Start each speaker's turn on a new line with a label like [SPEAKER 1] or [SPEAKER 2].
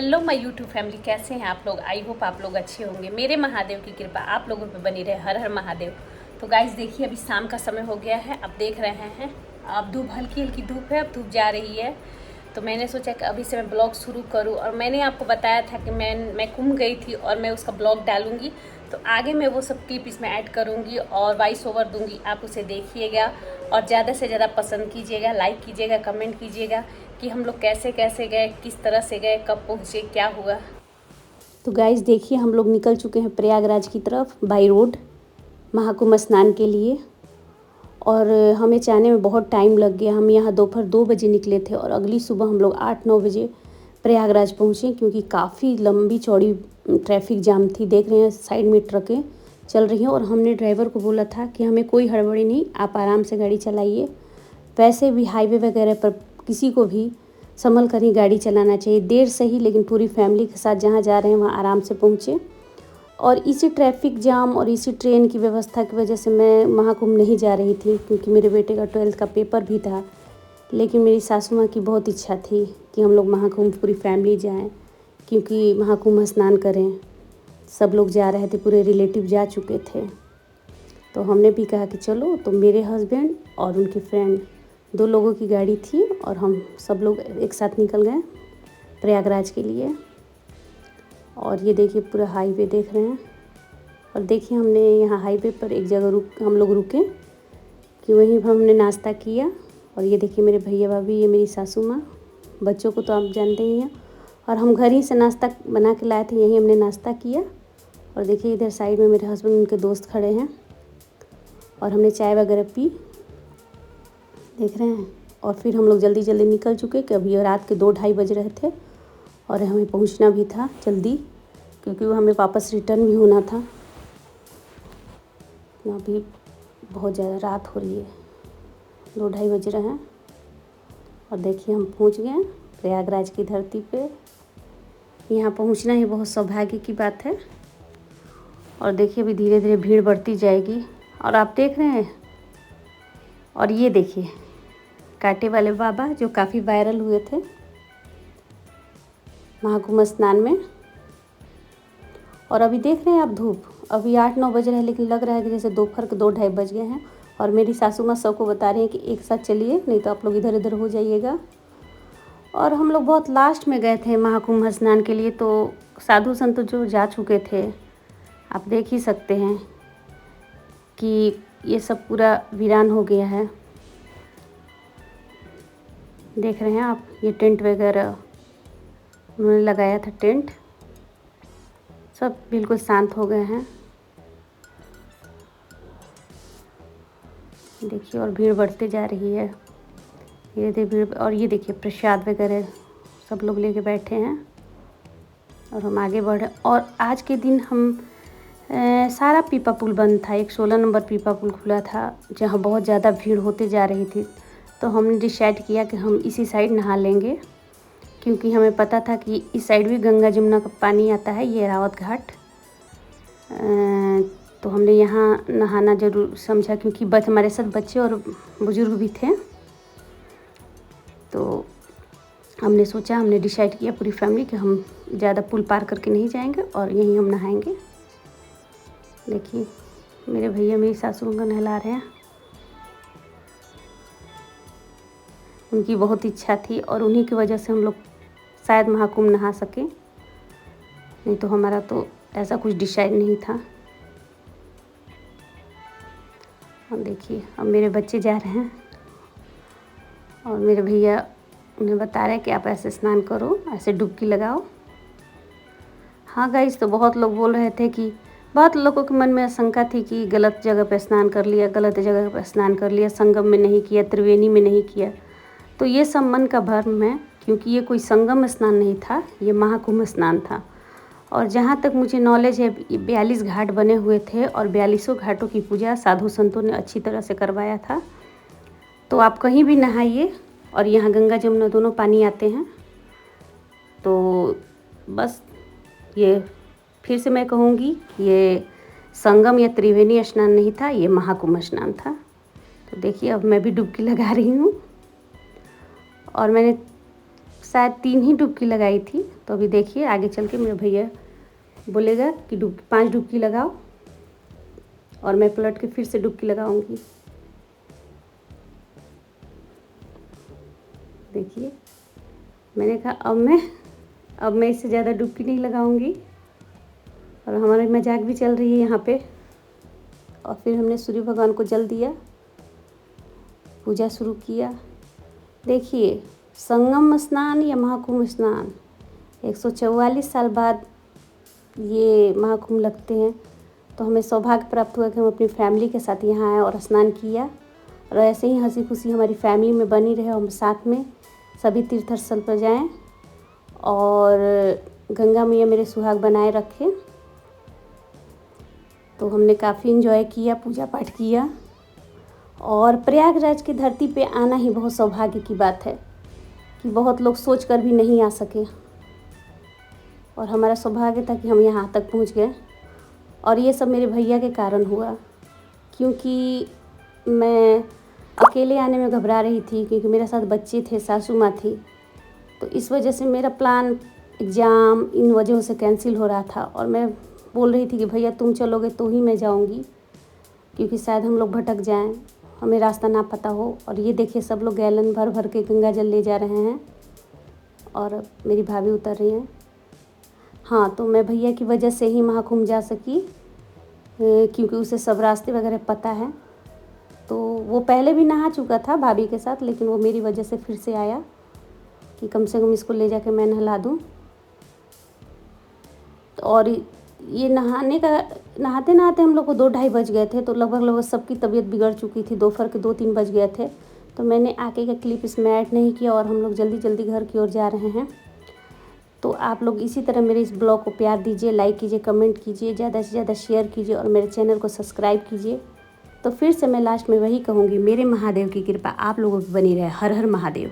[SPEAKER 1] Hello my YouTube family, कैसे हैं आप लोग। आई होप आप लोग अच्छे होंगे। मेरे महादेव की कृपा आप लोगों पे बनी रहे। हर हर महादेव। तो गाइस देखिए, अभी शाम का समय हो गया है। अब देख रहे हैं, अब धूप हल्की हल्की धूप है, अब धूप जा रही है। तो मैंने सोचा कि अभी से मैं ब्लॉग शुरू करूं। और मैंने आपको बताया था कि मैं कुंभ गई थी और मैं उसका ब्लॉग डालूंगी। तो आगे मैं वो सब क्लिप इसमें ऐड करूंगी और वॉइस ओवर दूंगी। आप उसे देखिएगा और ज़्यादा से ज़्यादा पसंद कीजिएगा, लाइक कीजिएगा, कमेंट कीजिएगा कि हम लोग कैसे कैसे गए, किस तरह से गए, कब पहुँचे, क्या हुआ। तो गाइस देखिए, हम लोग निकल चुके हैं प्रयागराज की तरफ बाई रोड महाकुंभ स्नान के लिए। और हमें जाने में बहुत टाइम लग गया। हम यहाँ दोपहर 2 बजे निकले थे और अगली सुबह हम लोग 8-9 बजे प्रयागराज पहुँचे, क्योंकि काफ़ी लंबी चौड़ी ट्रैफिक जाम थी। देख रहे हैं साइड में ट्रकें चल रही हैं। और हमने ड्राइवर को बोला था कि हमें कोई हड़बड़ी नहीं, आप आराम से गाड़ी चलाइए। वैसे भी हाईवे वगैरह पर किसी को भी संभल कर ही गाड़ी चलाना चाहिए। देर से ही, लेकिन पूरी फैमिली के साथ जहाँ जा रहे हैं वहाँ आराम से पहुँचे। और इसी ट्रैफिक जाम और इसी ट्रेन की व्यवस्था की वजह से मैं महाकुंभ नहीं जा रही थी, क्योंकि मेरे बेटे का 12th का पेपर भी था। लेकिन मेरी सासू माँ की बहुत इच्छा थी कि हम लोग महाकुंभ पूरी फैमिली जाएं, क्योंकि महाकुंभ स्नान करें। सब लोग जा रहे थे, पूरे रिलेटिव जा चुके थे। तो हमने भी कहा कि चलो। तो मेरे हस्बैंड और उनके फ्रेंड 2 लोगों की गाड़ी थी और हम सब लोग एक साथ निकल गए प्रयागराज के लिए। और ये देखिए पूरा हाईवे देख रहे हैं। और देखिए, हमने यहाँ हाईवे पर एक जगह हम लोग रुके कि वहीं पर हमने नाश्ता किया। और ये देखिए मेरे भैया भाभी, ये मेरी सासू माँ, बच्चों को तो आप जानते ही हैं। और हम घर ही से नाश्ता बना के लाए थे, यहीं हमने नाश्ता किया। और देखिए इधर साइड में मेरे हस्बैंड, उनके दोस्त खड़े हैं और हमने चाय वगैरह पी, देख रहे हैं। और फिर हम लोग जल्दी जल्दी निकल चुके कि अभी रात के 2-2:30 बज रहे थे और हमें पहुंचना भी था जल्दी, क्योंकि वो हमें वापस रिटर्न भी होना था। अभी बहुत ज़्यादा रात हो रही है, 2-2:30 बज रहे हैं। और देखिए हम पहुंच गए प्रयागराज की धरती पे। यहाँ पहुंचना ही बहुत सौभाग्य की बात है। और देखिए अभी धीरे धीरे भीड़ बढ़ती जाएगी। और आप देख रहे हैं, और ये देखिए कांटे वाले बाबा जो काफ़ी वायरल हुए थे महाकुंभ स्नान में। और अभी देख रहे हैं आप धूप, अभी 8-9 बज रहे हैं, लेकिन लग रहा है कि जैसे दोपहर के 2-2:30 बज गए हैं। और मेरी सासू माँ सबको बता रही हैं कि एक साथ चलिए, नहीं तो आप लोग इधर उधर हो जाइएगा। और हम लोग बहुत लास्ट में गए थे महाकुंभ स्नान के लिए, तो साधु संत जो जा चुके थे, आप देख ही सकते हैं कि ये सब पूरा वीरान हो गया है। देख रहे हैं आप, ये टेंट वगैरह उन्होंने लगाया था, टेंट सब बिल्कुल शांत हो गए हैं। देखिए और भीड़ बढ़ते जा रही है, ये देखिए भीड़। और ये देखिए प्रसाद वगैरह सब लोग लेके बैठे हैं और हम आगे बढ़े। और आज के दिन हम सारा पीपा पुल बंद था। एक 16 नंबर पीपा पुल खुला था, जहाँ बहुत ज़्यादा भीड़ होते जा रही थी। तो हमने डिसाइड किया कि हम इसी साइड नहा लेंगे, क्योंकि हमें पता था कि इस साइड भी गंगा जमुना का पानी आता है, ये रावत घाट। तो हमने यहाँ नहाना ज़रूर समझा, क्योंकि हमारे साथ बच्चे और बुज़ुर्ग भी थे। तो हमने सोचा, हमने डिसाइड किया पूरी फैमिली कि हम ज़्यादा पुल पार करके नहीं जाएंगे और यहीं हम नहाएंगे। देखिए मेरे भैया मेरी सासू को नहला रहे हैं। उनकी बहुत इच्छा थी और उन्हीं की वजह से हम लोग शायद महाकुंभ नहा सके, नहीं तो हमारा तो ऐसा कुछ डिसाइड नहीं था। और देखिए अब मेरे बच्चे जा रहे हैं और मेरे भैया उन्हें बता रहे हैं कि आप ऐसे स्नान करो, ऐसे डुबकी लगाओ। हाँ गाइस, तो बहुत लोग बोल रहे थे कि बहुत लोगों के मन में आशंका थी कि गलत जगह पर स्नान कर लिया, गलत जगह पर स्नान कर लिया, संगम में नहीं किया, त्रिवेणी में नहीं किया। तो ये सब मन का भ्रम है, क्योंकि ये कोई संगम स्नान नहीं था, ये महाकुंभ स्नान था। और जहाँ तक मुझे नॉलेज है, 42 घाट बने हुए थे और 42 घाटों की पूजा साधु संतों ने अच्छी तरह से करवाया था। तो आप कहीं भी नहाइए, और यहाँ गंगा जमुना दोनों पानी आते हैं। तो बस ये फिर से मैं कहूँगी, ये संगम या त्रिवेणी स्नान नहीं था, ये महाकुंभ स्नान था। तो देखिए अब मैं भी डुबकी लगा रही हूँ, और मैंने शायद 3 ही डुबकी लगाई थी। तो तो अभी देखिए आगे चल के मेरे भैया बोलेगा कि 5 डुबकी लगाओ, और मैं पलट के फिर से डुबकी लगाऊंगी। देखिए मैंने कहा अब मैं इससे ज़्यादा डुबकी नहीं लगाऊंगी। और हमारी मजाक भी चल रही है यहाँ पे। और फिर हमने सूर्य भगवान को जल दिया, पूजा शुरू किया। देखिए संगम स्नान या महाकुंभ स्नान 144 साल बाद ये महाकुंभ लगते हैं, तो हमें सौभाग्य प्राप्त हुआ कि हम अपनी फैमिली के साथ यहाँ आए और स्नान किया। और ऐसे ही हंसी खुशी हमारी फैमिली में बनी रहे, हम साथ में सभी तीर्थ स्थल पर जाएं और गंगा मैया मेरे सुहाग बनाए रखें। तो हमने काफ़ी इन्जॉय किया, पूजा पाठ किया। और प्रयागराज की धरती पे आना ही बहुत सौभाग्य की बात है कि बहुत लोग सोच कर भी नहीं आ सके, और हमारा सौभाग्य था कि हम यहाँ तक पहुँच गए। और ये सब मेरे भैया के कारण हुआ, क्योंकि मैं अकेले आने में घबरा रही थी, क्योंकि मेरे साथ बच्चे थे, सासू माँ थी। तो इस वजह से मेरा प्लान, एग्ज़ाम, इन वजहों से कैंसिल हो रहा था। और मैं बोल रही थी कि भैया तुम चलोगे तो ही मैं जाऊंगी, क्योंकि शायद हम लोग भटक जाएं, हमें रास्ता ना पता हो। और ये देखिए सब लोग गैलन भर भर के गंगा जल ले जा रहे हैं, और मेरी भाभी उतर रही हैं। हाँ, तो मैं भैया की वजह से ही महाकुंभ जा सकी, क्योंकि उसे सब रास्ते वगैरह पता है। तो वो पहले भी नहा चुका था भाभी के साथ, लेकिन वो मेरी वजह से फिर से आया कि कम से कम इसको ले जाके मैं नहला दूँ। तो और ये नहाते नहाते हम लोग को 2-2:30 बज गए थे। तो लगभग सबकी तबीयत बिगड़ चुकी थी, दोपहर के 2-3 बज गए थे। तो मैंने आगे का क्लिप इसमें ऐड नहीं किया, और हम लोग जल्दी जल्दी घर की ओर जा रहे हैं। तो आप लोग इसी तरह मेरे इस ब्लॉग को प्यार दीजिए, लाइक कीजिए, कमेंट कीजिए, ज़्यादा से ज़्यादा शेयर कीजिए, और मेरे चैनल को सब्सक्राइब कीजिए। तो फिर से मैं लास्ट में वही कहूँगी, मेरे महादेव की कृपा आप लोगों की बनी रहे। हर हर महादेव।